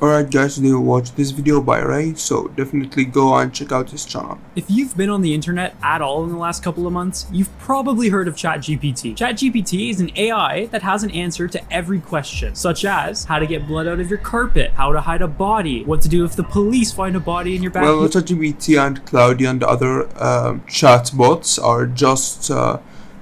Alright guys, today we'll watch this video by Ray, so definitely go and check out his channel. If you've been on the internet at all in the last couple of months, you've probably heard of ChatGPT. ChatGPT is an AI that has an answer to every question, such as how to get blood out of your carpet, how to hide a body, what to do if the police find a body in your backyard. Well, ChatGPT and Cloudy and other chatbots are just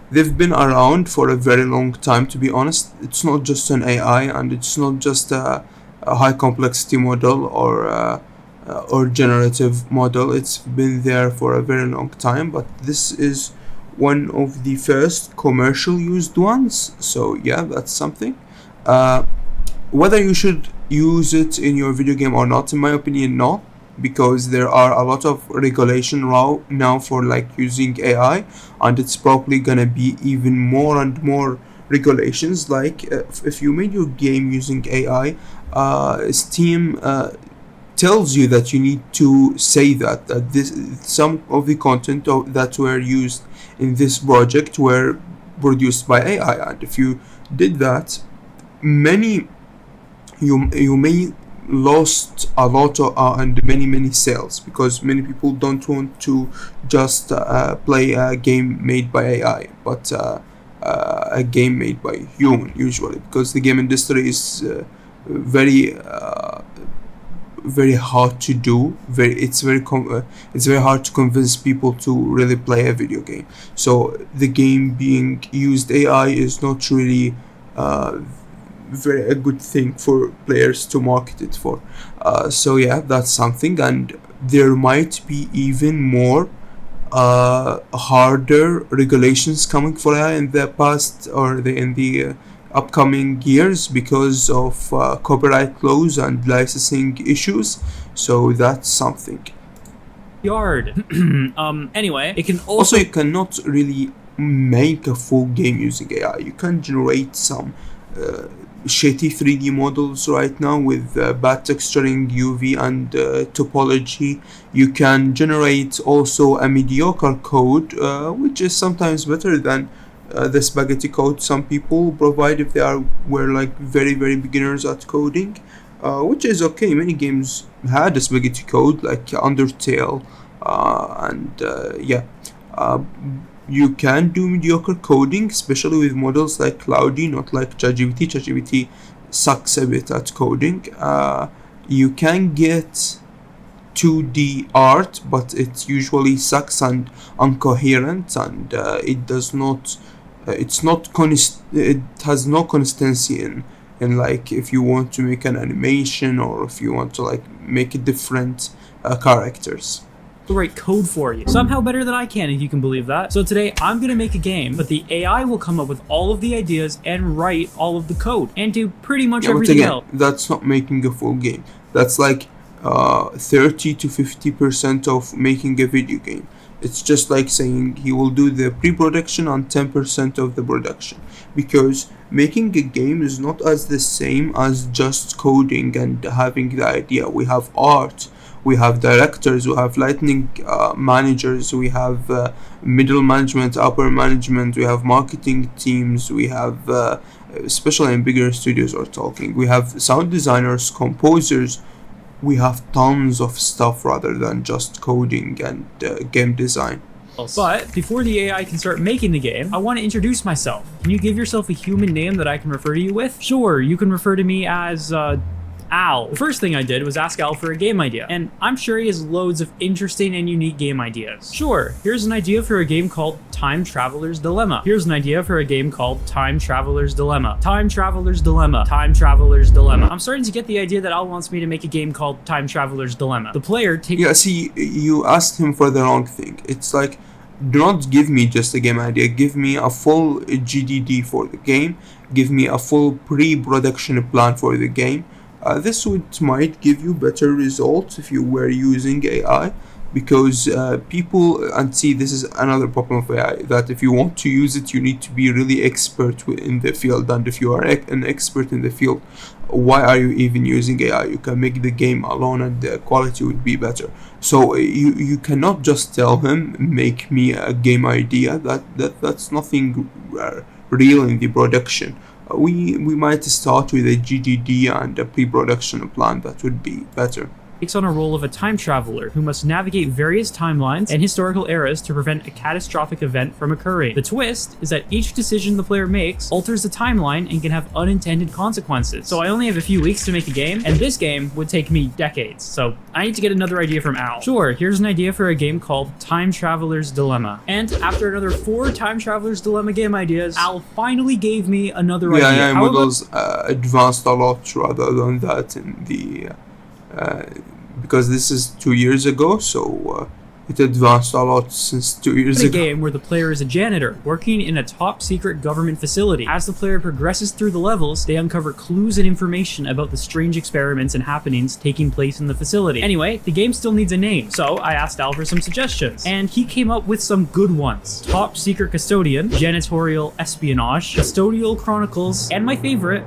they've been around for a very long time, to be honest. It's not just an AI, and it's not just a high complexity model or generative model. It's been there for a very long time, but this is one of the first commercial used ones. So yeah, that's something. Whether you should use it in your video game or not, in my opinion, not, because there are a lot of regulation now for like using AI, and it's probably gonna be even more and more regulations. Like if you made your game using AI, Steam tells you that you need to say that this some of the content that were used in this project were produced by AI, and if you did that, many you may lost a lot of, and many sales, because many people don't want to just play a game made by AI, but a game made by human usually, because the game industry is very very hard to do. It's very hard to convince people to really play a video game. So the game being used AI is not really very a good thing for players to market it for. So yeah, that's something, and there might be even more harder regulations coming for AI in the past or in the upcoming years, because of copyright laws and licensing issues. So that's something. Anyway, it can Also, you cannot really make a full game using AI. You can generate some shitty 3D models right now with bad texturing, UV, and topology. You can generate also a mediocre code, which is sometimes better than the spaghetti code some people provide if they were like very beginners at coding, which is okay. Many games had a spaghetti code, like Undertale, and yeah. You can do mediocre coding, especially with models like Cloudy, not like ChatGPT. ChatGPT sucks a bit at coding. You can get 2D art, but it usually sucks and incoherent, and it does not. It has no consistency in like if you want to make an animation, or if you want to like make it different characters. the right code for you. Somehow better than I can, if you can believe that. So today I'm gonna make a game, but the AI will come up with all of the ideas and write all of the code and do pretty much everything else. That's not making a full game. That's like 30 to 50% of making a video game. It's just like saying he will do the pre-production on 10% of the production, because making a game is not as the same as just coding and having the idea. We have art, we have directors, we have lighting managers, we have middle management, upper management, we have marketing teams, we have especially in bigger studios are talking, we have sound designers, composers. We have tons of stuff rather than just coding and game design. But before the AI can start making the game, I want to introduce myself. Can you give yourself a human name that I can refer to you with? Sure, you can refer to me as Al. The first thing I did was ask Al for a game idea, and I'm sure he has loads of interesting and unique game ideas. Sure, here's an idea for a game called Time Traveler's Dilemma. Here's an idea for a game called Time Traveler's Dilemma. Time Traveler's Dilemma. Time Traveler's Dilemma. I'm starting to get the idea that Al wants me to make a game called Time Traveler's Dilemma. The player takes... Yeah, see, you asked him for the wrong thing. It's like, do not give me just a game idea. Give me a full GDD for the game. Give me a full pre-production plan for the game. This might give you better results if you were using AI, because people, and see, this is another problem of AI, that if you want to use it, you need to be really expert in the field, and if you are an expert in the field, why are you even using AI? You can make the game alone and the quality would be better. So you cannot just tell him, make me a game idea. That's nothing real in the production. we might start with a GDD and a pre-production plan. That would be better. Takes on a role of a time traveler who must navigate various timelines and historical eras to prevent a catastrophic event from occurring. The twist is that each decision the player makes alters the timeline and can have unintended consequences. So I only have a few weeks to make a game, and this game would take me decades. So I need to get another idea from Al. Sure, here's an idea for a game called Time Traveler's Dilemma. And after another 4 Time Traveler's Dilemma game ideas, Al finally gave me another idea. AI models advanced a lot rather than that in the because this is 2 years ago, so it advanced a lot since 2 years ago. A game where the player is a janitor working in a top secret government facility. As the player progresses through the levels, they uncover clues and information about the strange experiments and happenings taking place in the facility. Anyway, the game still needs a name, so I asked Al for some suggestions, and he came up with some good ones. Top Secret Custodian, Janitorial Espionage, Custodial Chronicles, and my favorite,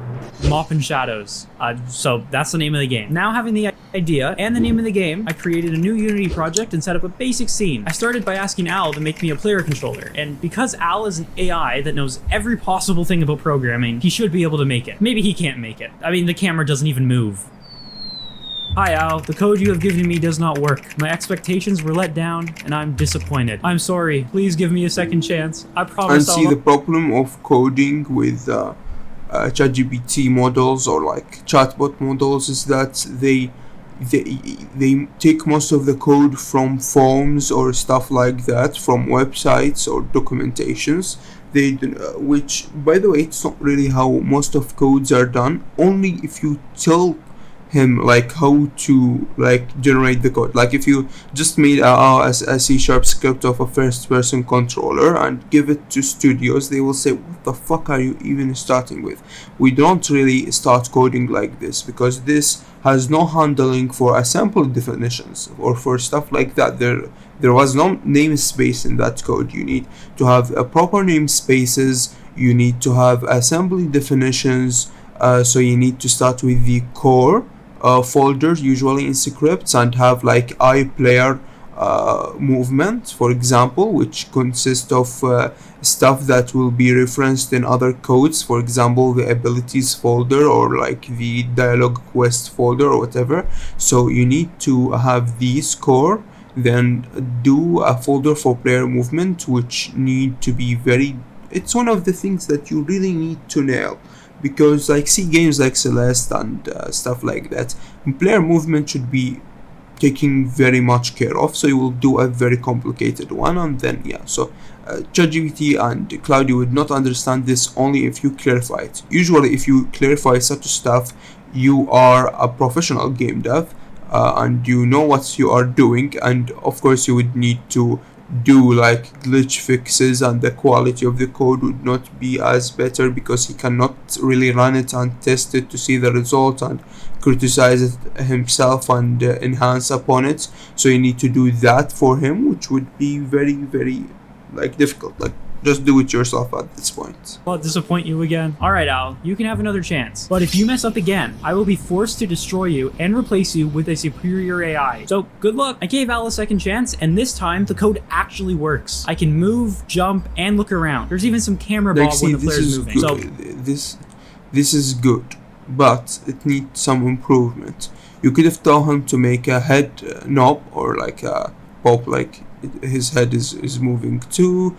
Mop and Shadows. So that's the name of the game. Now having the idea and the name of the game, I created a new Unity project and set up a basic scene. I started by asking Al to make me a player controller, and because Al is an AI that knows every possible thing about programming, he should be able to make it. Maybe he can't make it. I mean, the camera doesn't even move. Hi Al, the code you have given me does not work. My expectations were let down, and I'm disappointed. I'm sorry. Please give me a second chance. I promise And see, the problem of coding with ChatGPT models or like chatbot models is that they take most of the code from forms or stuff like that, from websites or documentations. They which, by the way, it's not really how most of codes are done. Only if you tell him like how to like generate the code. Like if you just made a C# script of a first person controller and give it to studios, they will say, what the fuck are you even starting with? We don't really start coding like this because this has no handling for assembly definitions or for stuff like that. There was no namespace in that code. You need to have a proper namespaces, you need to have assembly definitions, so you need to start with the core folder, usually in scripts, and have like iPlayer movement, for example, which consists of stuff that will be referenced in other codes, for example the abilities folder or like the dialogue quest folder or whatever. So you need to have these core, then do a folder for player movement, which need to be it's one of the things that you really need to nail, because like see games like Celeste and stuff like that, player movement should be taking very much care of, so you will do a very complicated one, and then so ChatGPT and Cloudy would not understand this only if you clarify it. Usually if you clarify such stuff, you are a professional game dev and you know what you are doing, and of course you would need to do like glitch fixes, and the quality of the code would not be as better because he cannot really run it and test it to see the result and criticize it himself and enhance upon it. So you need to do that for him, which would be very, very like difficult. Like just do it yourself at this point. I'll disappoint you again. Alright Al, you can have another chance. But if you mess up again, I will be forced to destroy you and replace you with a superior AI. So good luck. I gave Al a second chance, and this time the code actually works. I can move, jump, and look around. There's even some camera bob when the player's moving. So this is good, but it needs some improvement. You could have told him to make a head knob or like a pop, like his head is moving too.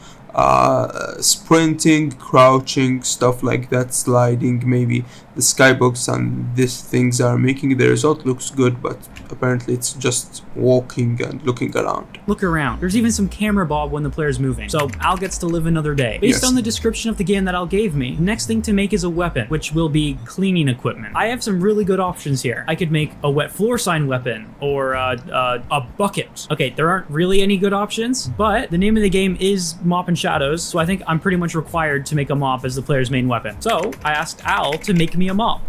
Sprinting, crouching, stuff like that, sliding, maybe the skybox and these things are making the result looks good, but apparently it's just walking and looking around. Look around. There's even some camera bob when the player's moving. So Al gets to live another day. Based on the description of the game that Al gave me, the next thing to make is a weapon, which will be cleaning equipment. I have some really good options here. I could make a wet floor sign weapon or a bucket. Okay, there aren't really any good options, but the name of the game is Mop and Shadows, so I think I'm pretty much required to make a mop as the player's main weapon. So I asked Al to make me a mop.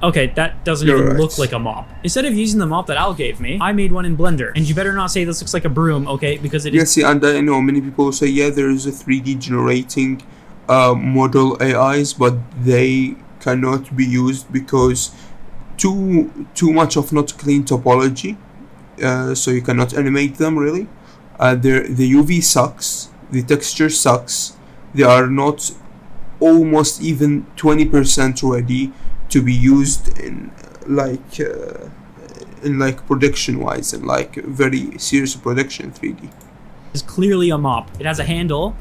Okay, that doesn't even look like a mop. Instead of using the mop that Al gave me, I made one in Blender. And you better not say this looks like a broom, okay? Because it is. Yes, and I know many people say, yeah, there is a 3D generating model AIs, but they cannot be used because too much of not clean topology, so you cannot animate them really. The UV sucks, the texture sucks, they are not almost even 20% ready to be used in like production wise, and like very serious production 3D. Is clearly a mop. It has a handle.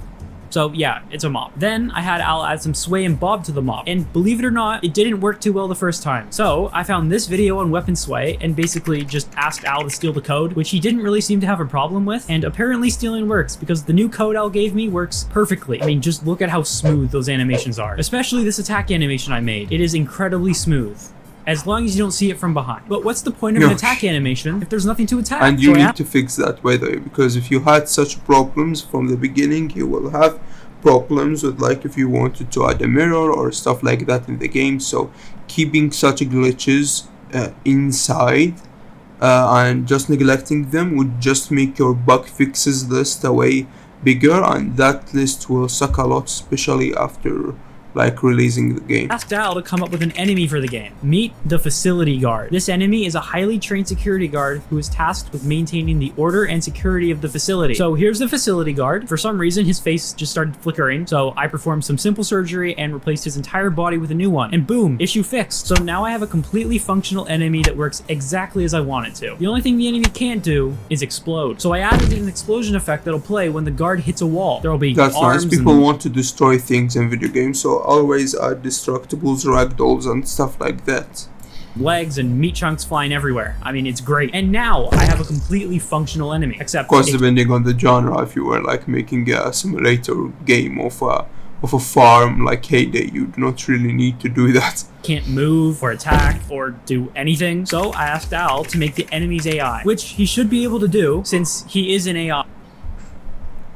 So yeah, it's a mop. Then I had Al add some sway and bob to the mop, and believe it or not, it didn't work too well the first time. So I found this video on weapon sway and basically just asked Al to steal the code, which he didn't really seem to have a problem with, and apparently stealing works because the new code Al gave me works perfectly. I mean, just look at how smooth those animations are, especially this attack animation I made. It is incredibly smooth, as long as you don't see it from behind. But what's the point of an attack animation if there's nothing to attack? And you need to fix that, by the way, because if you had such problems from the beginning, you will have problems with, like, if you wanted to add a mirror or stuff like that in the game. So keeping such glitches inside and just neglecting them would just make your bug fixes list way bigger, and that list will suck a lot, especially after like releasing the game. Asked Al to come up with an enemy for the game. Meet the facility guard. This enemy is a highly trained security guard who is tasked with maintaining the order and security of the facility. So here's the facility guard. For some reason, his face just started flickering, so I performed some simple surgery and replaced his entire body with a new one. And boom, issue fixed. So now I have a completely functional enemy that works exactly as I want it to. The only thing the enemy can't do is explode. So I added an explosion effect that'll play when the guard hits a wall. There'll be That's arms. nice. People want to destroy things in video games, so always add destructibles, ragdolls, and stuff like that. Legs and meat chunks flying everywhere. I mean, it's great. And now I have a completely functional enemy. Except, of course, depending on the genre, if you were like making a simulator game of a farm like Heyday, you do not really need to do that. Can't move or attack or do anything. So I asked Al to make the enemy's AI, which he should be able to do since he is an AI.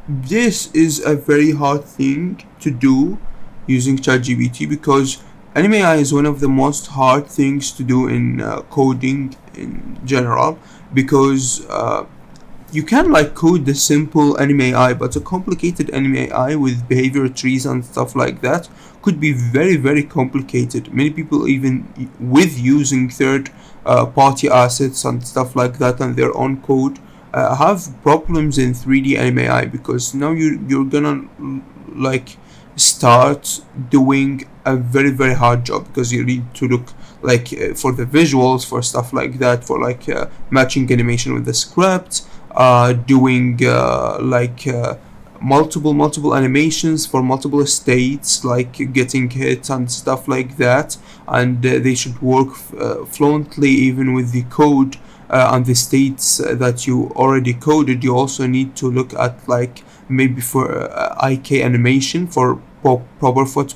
This is a very hard thing to do using ChatGPT, because anime AI is one of the most hard things to do in coding in general, because you can like code the simple anime AI, but a complicated anime AI with behavior trees and stuff like that could be very, very complicated. Many people, even with using third party assets and stuff like that and their own code, have problems in 3D anime AI, because now you're gonna like start doing a very, very hard job, because you need to look like for the visuals, for stuff like that, for like matching animation with the script, doing multiple animations for multiple states, like getting hit and stuff like that, and they should work fluently even with the code and the states that you already coded. You also need to look at like maybe for IK animation for proper foot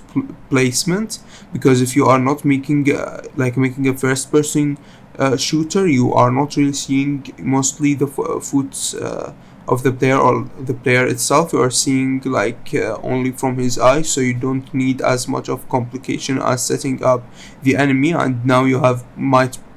placement, because if you are not making making a first person shooter, you are not really seeing mostly the foot of the player or the player itself. You are seeing like only from his eyes, so you don't need as much of complication as setting up the enemy. And now you have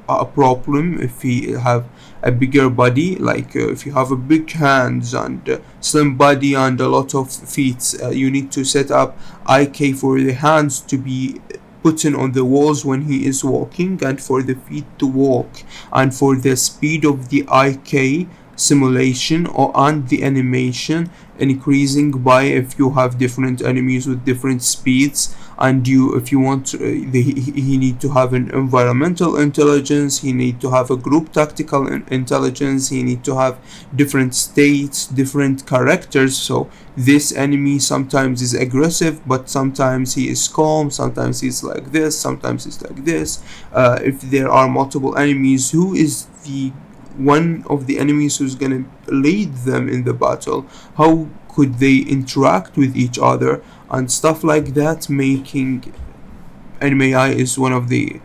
a problem if he have a bigger body, like if you have a big hands and slim body and a lot of feet, you need to set up IK for the hands to be put in on the walls when he is walking, and for the feet to walk, and for the speed of the IK simulation and the animation increasing by if you have different enemies with different speeds. And if you want he need to have an environmental intelligence, he need to have a group tactical intelligence, he need to have different states, different characters. So this enemy sometimes is aggressive, but sometimes he is calm, sometimes he's like this, sometimes he's like this. If there are multiple enemies, who is the one of the enemies who's gonna lead them in the battle? How could they interact with each other and stuff like that? Making anime AI is one of the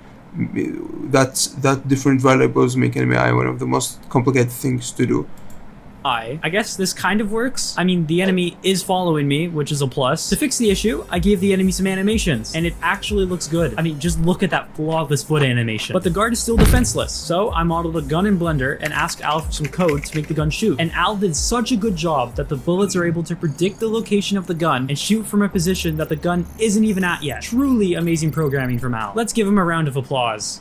that different variables make anime AI one of the most complicated things to do. I guess this kind of works. I mean, the enemy is following me, which is a plus. To fix the issue, I gave the enemy some animations, and it actually looks good. I mean, just look at that flawless foot animation. But the guard is still defenseless, so I modeled a gun in Blender and asked Al for some code to make the gun shoot. And Al did such a good job that the bullets are able to predict the location of the gun and shoot from a position that the gun isn't even at yet. Truly amazing programming from Al. Let's give him a round of applause.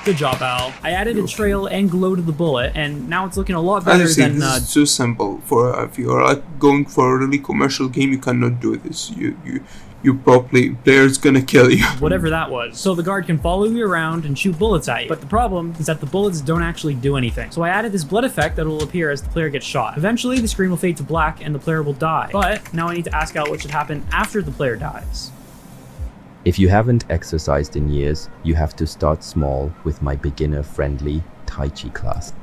Good job, Al. I added a trail and glow to the bullet, and now it's looking a lot better than... This is too simple. For if you are like going for a really commercial game, you cannot do this. You player's gonna kill you. Whatever that was. So the guard can follow you around and shoot bullets at you. But the problem is that the bullets don't actually do anything. So I added this blood effect that will appear as the player gets shot. Eventually, the screen will fade to black and the player will die. But now I need to ask Al what should happen after the player dies. If you haven't exercised in years, you have to start small with my beginner-friendly Tai Chi class.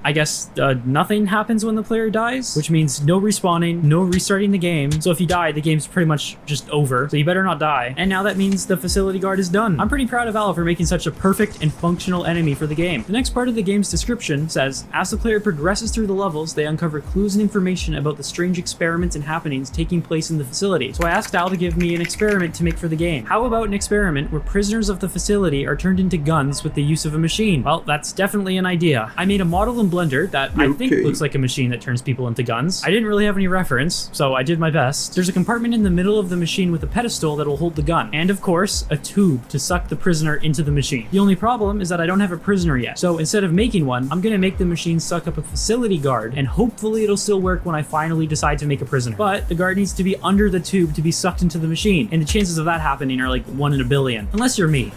I guess nothing happens when the player dies, which means no respawning, no restarting the game. So if you die, the game's pretty much just over. So you better not die. And now that means the facility guard is done. I'm pretty proud of Al for making such a perfect and functional enemy for the game. The next part of the game's description says, as the player progresses through the levels, they uncover clues and information about the strange experiments and happenings taking place in the facility. So I asked Al to give me an experiment to make for the game. How about an experiment where prisoners of the facility are turned into guns with the use of a machine? Well, that's definitely an idea. I made a model in Blender that I think looks like a machine that turns people into guns. I didn't really have any reference, so I did my best. There's a compartment in the middle of the machine with a pedestal that will hold the gun, and of course, a tube to suck the prisoner into the machine. The only problem is that I don't have a prisoner yet, so instead of making one, I'm gonna make the machine suck up a facility guard, and hopefully it'll still work when I finally decide to make a prisoner. But the guard needs to be under the tube to be sucked into the machine, and the chances of that happening are like 1 in a billion, unless you're me.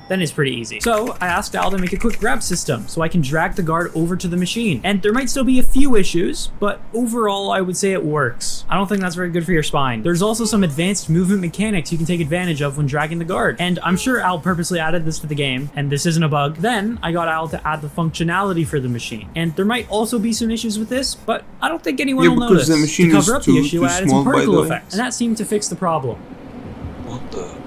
Then it's pretty easy. So I asked Al to make a quick grab system so I can drag the guard over to the machine. And there might still be a few issues, but overall I would say it works. I don't think that's very good for your spine. There's also some advanced movement mechanics you can take advantage of when dragging the guard. And I'm sure Al purposely added this to the game, and this isn't a bug. Then I got Al to add the functionality for the machine. And there might also be some issues with this, but I don't think anyone will notice. The machine to cover up is the too issue, I added small, some by the particle way. effects, and that seemed to fix the problem. What the?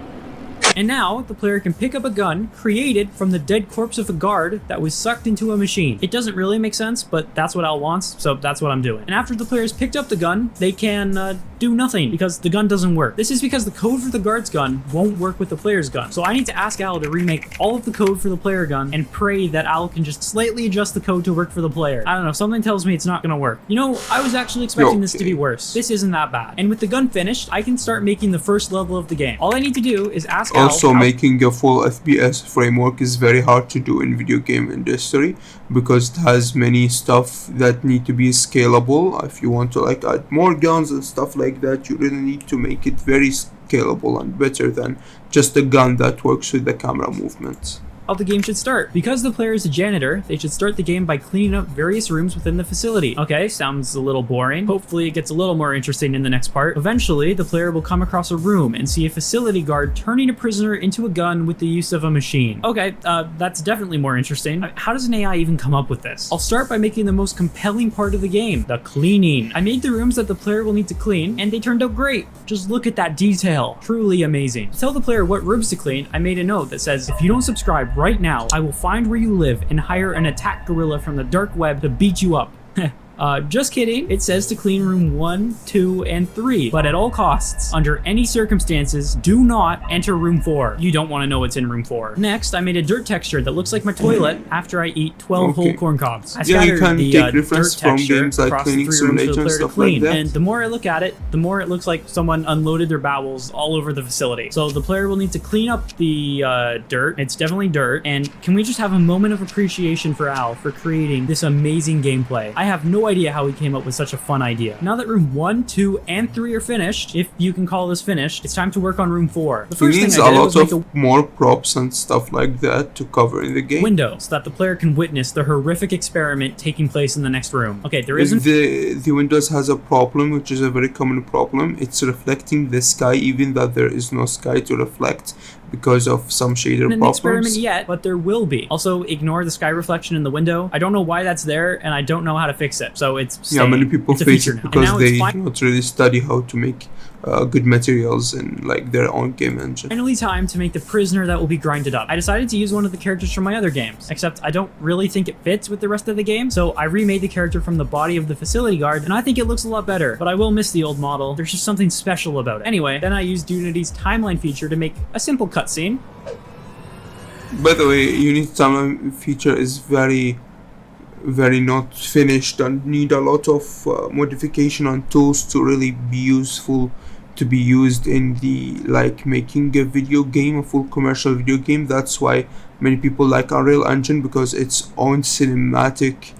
And now, the player can pick up a gun created from the dead corpse of a guard that was sucked into a machine. It doesn't really make sense, but that's what Al wants, so that's what I'm doing. And after the player's picked up the gun, they can do nothing because the gun doesn't work. This is because the code for the guard's gun won't work with the player's gun. So I need to ask Al to remake all of the code for the player gun and pray that Al can just slightly adjust the code to work for the player. I don't know, something tells me it's not gonna work. You know, I was actually expecting this to be worse. This isn't that bad. And with the gun finished, I can start making the first level of the game. All I need to do is ask Al. Also, making a full FPS framework is very hard to do in video game industry because it has many stuff that need to be scalable. If you want to like add more guns and stuff like that, you really need to make it very scalable and better than just a gun that works with the camera movements. How the game should start. Because the player is a janitor, they should start the game by cleaning up various rooms within the facility. Okay, sounds a little boring. Hopefully it gets a little more interesting in the next part. Eventually, the player will come across a room and see a facility guard turning a prisoner into a gun with the use of a machine. Okay, that's definitely more interesting. How does an AI even come up with this? I'll start by making the most compelling part of the game, the cleaning. I made the rooms that the player will need to clean, and they turned out great. Just look at that detail. Truly amazing. To tell the player what rooms to clean, I made a note that says, if you don't subscribe right now, I will find where you live and hire an attack gorilla from the dark web to beat you up. Just kidding. It says to clean room 1, 2, and 3, but at all costs, under any circumstances, do not enter room 4. You don't want to know what's in room 4. Next, I made a dirt texture that looks like my toilet after I eat 12 whole corn cobs. I Yeah, you scattered can the take reference dirt from texture games like across the Cleaning 3 rooms for the Simulator and player to stuff like clean. that. And the more I look at it, the more it looks like someone unloaded their bowels all over the facility. So the player will need to clean up the dirt. It's definitely dirt. And can we just have a moment of appreciation for Al for creating this amazing gameplay? I have no idea how he came up with such a fun idea. Now that room 1, 2, and 3 are finished, if you can call this finished, it's time to work on room 4. The It first thing needs I a did was lot make of more props and stuff like that to cover in the a game. window so that the player can witness the horrific experiment taking place in the next room. Okay, there isn't The Windows has a problem, which is a very common problem. It's reflecting the sky even that there is no sky to reflect because of some shader an problems. experiment yet, but there will be. Also, ignore the sky reflection in the window. I don't know why that's there, and I don't know how to fix it. So it's Yeah, many people it's a face feature it now. because And now they it's do not really study how to make good materials in like their own game engine. finally time to make the prisoner that will be grinded up. I decided to use one of the characters from my other games, except I don't really think it fits with the rest of the game, so I remade the character from the body of the facility guard, and I think it looks a lot better, but I will miss the old model. There's just something special about it. Anyway, then I used Unity's timeline feature to make a simple cutscene. By the way, Unity timeline feature is very not finished and need a lot of modification and tools to really be useful to be used in the like making a video game, a full commercial video game. That's why many people like Unreal Engine, because its own cinematic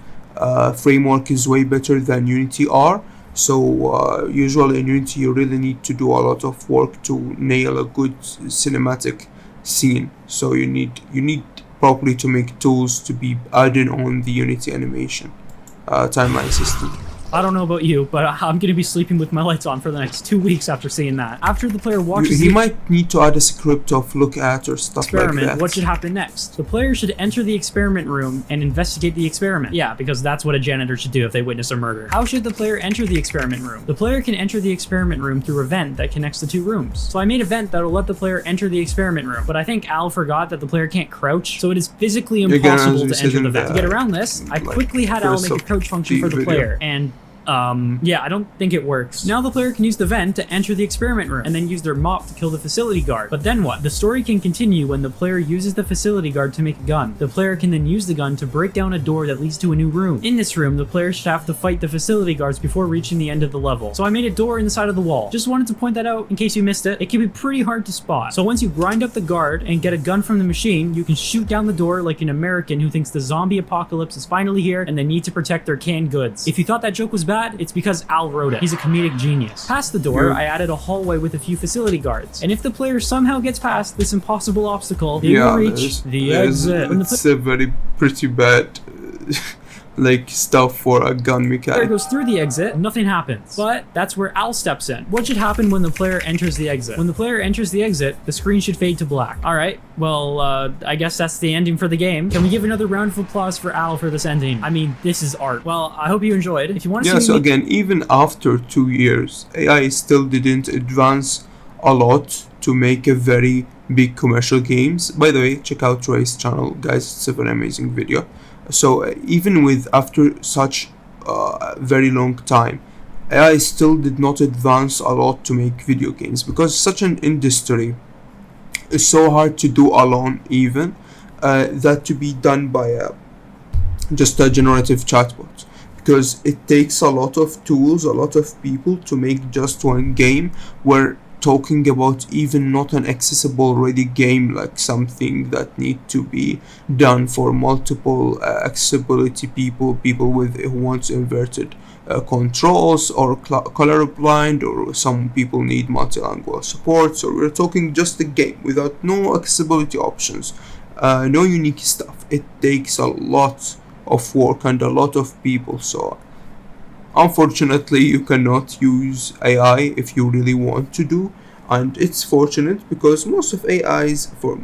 framework is way better than Unity are. So usually in Unity you really need to do a lot of work to nail a good cinematic scene. So you need properly to make tools to be added on the Unity animation timeline system. I don't know about you, but I'm going to be sleeping with my lights on for the next 2 weeks after seeing that. After the player watches He might need to add a script of look at or stuff experiment, like that. what should happen next? The player should enter the experiment room and investigate the experiment. Yeah, because that's what a janitor should do if they witness a murder. How should the player enter the experiment room? The player can enter the experiment room through a vent that connects the two rooms. So I made a vent that'll let the player enter the experiment room, but I think Al forgot that the player can't crouch, so it is physically impossible to enter the vent. To get around this, I quickly had Al make a crouch function for the player, and yeah, I don't think it works. Now the player can use the vent to enter the experiment room and then use their mop to kill the facility guard. But then what? The story can continue when the player uses the facility guard to make a gun. The player can then use the gun to break down a door that leads to a new room. In this room, the player should have to fight the facility guards before reaching the end of the level. So I made a door in the side of the wall. Just wanted to point that out in case you missed it. It can be pretty hard to spot. So once you grind up the guard and get a gun from the machine, you can shoot down the door like an American who thinks the zombie apocalypse is finally here and they need to protect their canned goods. If you thought that joke was bad, it's because Al wrote it. He's a comedic genius. Past the door, I added a hallway with a few facility guards. And if the player somehow gets past this impossible obstacle, they will reach the exit. It's a very pretty bad like stuff for a gun Player mechanic. goes through the exit, nothing happens. But that's where Al steps in. What should happen when the player enters the exit? When the player enters the exit, the screen should fade to black. Alright, well, I guess that's the ending for the game. Can we give another round of applause for Al for this ending? I mean, this is art. Well, I hope you enjoyed. If you want to Yeah, see so me again, even after 2 years, AI still didn't advance a lot to make a very big commercial games. By the way, check out Roy's channel, guys. It's a very amazing video. So even with after such very long time, AI still did not advance a lot to make video games because such an industry is so hard to do alone. Even that to be done by just a generative chatbot, because it takes a lot of tools, a lot of people to make just one game. We're talking about even not an accessible ready game, like something that need to be done for multiple accessibility people with who wants inverted controls or colorblind, or some people need multilingual support. So we're talking just a game without no accessibility options, no unique stuff. It takes a lot of work and a lot of people. So unfortunately, you cannot use AI if you really want to do, and it's fortunate because most of AIs, for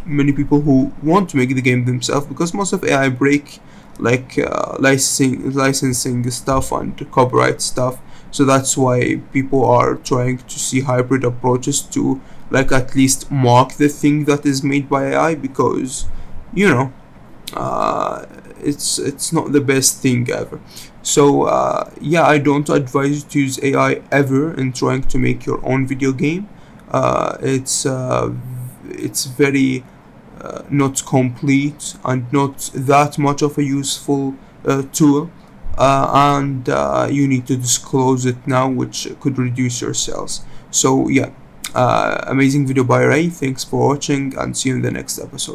many people who want to make the game themselves, because most of AI break like licensing stuff and copyright stuff. So that's why people are trying to see hybrid approaches to like at least mark the thing that is made by AI, because you know it's not the best thing ever. So yeah, I don't advise you to use AI ever in trying to make your own video game. It's very not complete and not that much of a useful tool, and you need to disclose it now, which could reduce your sales. So yeah, amazing video by Ray. Thanks for watching and see you in the next episode.